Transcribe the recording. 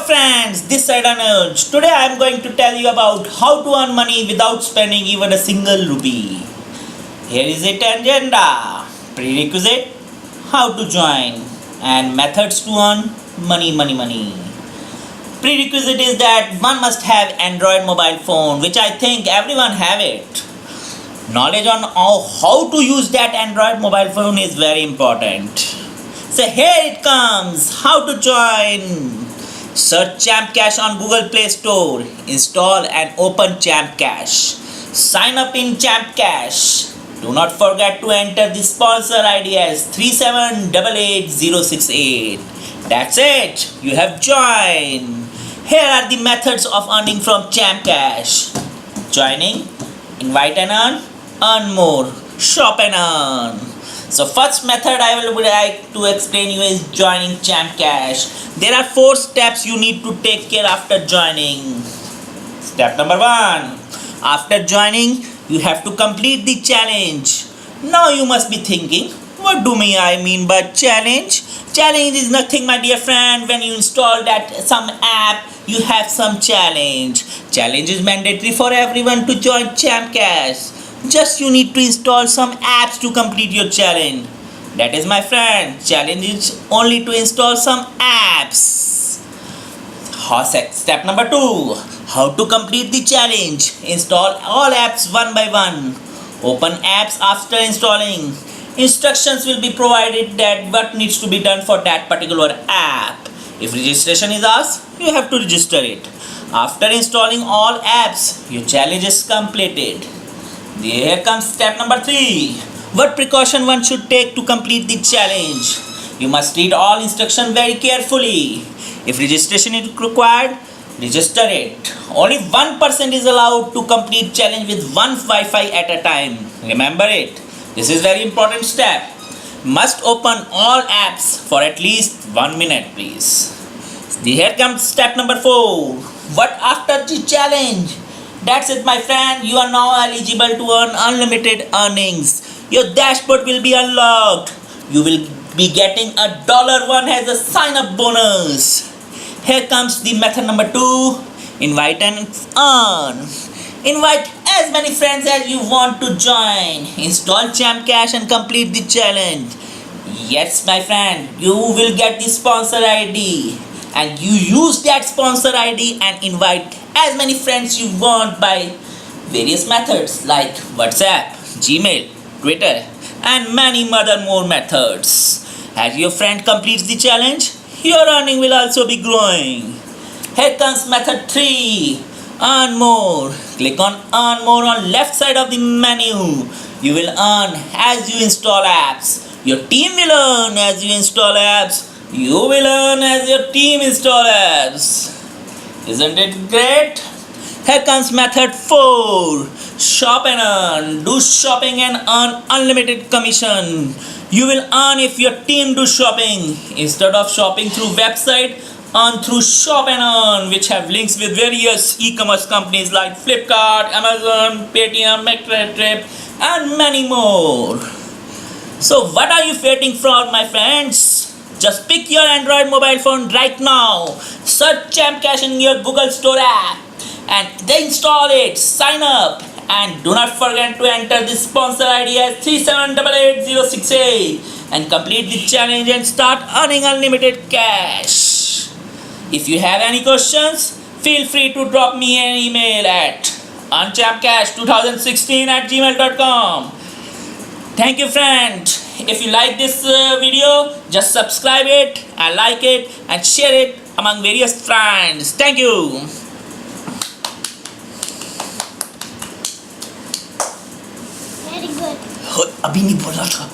friends, this side Anuj. Today I am going to tell you about how to earn money without spending even a single rupee. Here is it agenda. Prerequisite, how to join, and methods to earn money. Prerequisite is that one must have Android mobile phone, which I think everyone have it. Knowledge on how to use that Android mobile phone is very important. So here it comes, how to join. Search Champ Cash on Google Play Store. Install and open Champ Cash. Sign up in Champ Cash. Do not forget to enter the sponsor ID as 3788068. That's it. You have joined. Here are the methods of earning from Champ Cash. Joining, invite and earn more, shop and earn. So first method I would like to explain you is joining Champ Cash. There are 4 steps you need to take care after joining. Step number 1. After joining, you have to complete the challenge. Now you must be thinking, what do I mean by challenge? Challenge is nothing, my dear friend. When you install some app, you have some challenge. Challenge is mandatory for everyone to join Champ Cash. Just you need to install some apps to complete your challenge. That is, my friend, challenge is only to install some apps. Step number 2. How to complete the challenge. Install all apps one by one. Open apps after installing. Instructions will be provided that what needs to be done for that particular app. If registration is asked, you have to register it. After installing all apps, your challenge is completed. Here comes step number 3. What precaution one should take to complete the challenge? You must read all instructions very carefully. If registration is required, register it. Only one person is allowed to complete challenge with one Wi-Fi at a time. Remember it. This is very important step. Must open all apps for at least 1 minute, please. Here comes step number 4. What after the challenge? That's it, my friend. You are now eligible to earn unlimited earnings. Your dashboard will be unlocked. You will be getting $1 as a sign-up bonus. Here comes the method number 2. Invite and earn. Invite as many friends as you want to join. Install Champ Cash and complete the challenge. Yes, my friend, you will get the sponsor ID. And you use that sponsor ID and invite as many friends you want by various methods like WhatsApp, Gmail, Twitter, and many more methods. As your friend completes the challenge, your earning will also be growing. Here comes method 3. Earn more. Click on earn more on left side of the menu. You will earn as you install apps. Your team will earn as you install apps. You will earn as your team install apps. Isn't it great? Here comes method 4. Shop and earn. Do shopping and earn unlimited commission. You will earn if your team do shopping. Instead of shopping through website, earn through Shop and Earn, which have links with various e-commerce companies like Flipkart, Amazon, Paytm, McTrip, and many more. So what are you waiting for, my friends? Just pick your Android mobile phone right now. Search Champ Cash in your Google Store app and then install it. Sign up and do not forget to enter the sponsor ID as 3788068 and complete the challenge and start earning unlimited cash. If you have any questions, feel free to drop me an email at unchampcash2016@gmail.com. Thank you, friend. If you like this video, just subscribe it and like it and share it among various friends. Thank you. Very good. अभी नहीं बोला था.